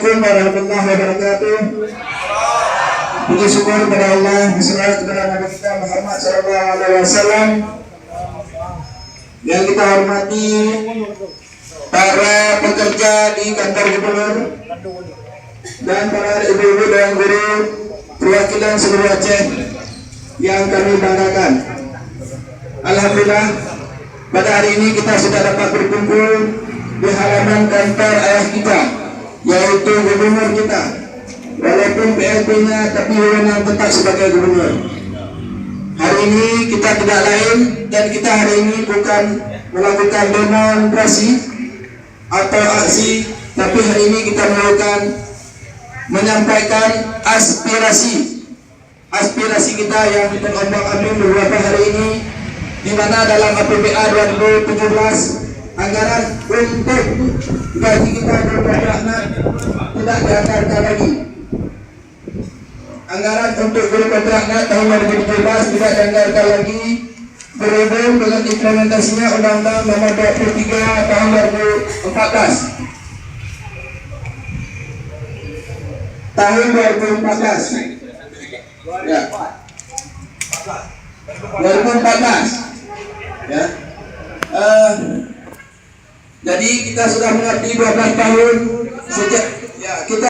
Assalamualaikum warahmatullahi wabarakatuh. Puji syukur kepada Allah, bersalawat kepada Nabi kita Muhammad SAW. Yang kita hormati para pekerja di kantor gubernur dan para ibu-ibu dan guru perwakilan seluruh Aceh yang kami banggakan. Alhamdulillah, pada hari ini kita sudah dapat berkumpul di halaman kantor ayah kita, yaitu gubernur kita. Walaupun PLP-nya, tapi wewenang tetap sebagai gubernur. Hari ini kita tidak lain, dan kita hari ini bukan melakukan demonstrasi atau aksi, tapi hari ini kita melakukan menyampaikan aspirasi kita yang terombang-ambing beberapa hari ini, di mana dalam APBA 2017 anggaran untuk gaji kita beberapa anak tidak dianggarkan lagi. Anggaran untuk guru kontraktor tahun 2017 tidak dianggarkan lagi, berhubung dengan implementasinya Undang-Undang Nomor 23 tahun 2014. Tahun 2014. Ya. 2014. Ya. Jadi kita sudah mengerti 12 tahun sejak ya kita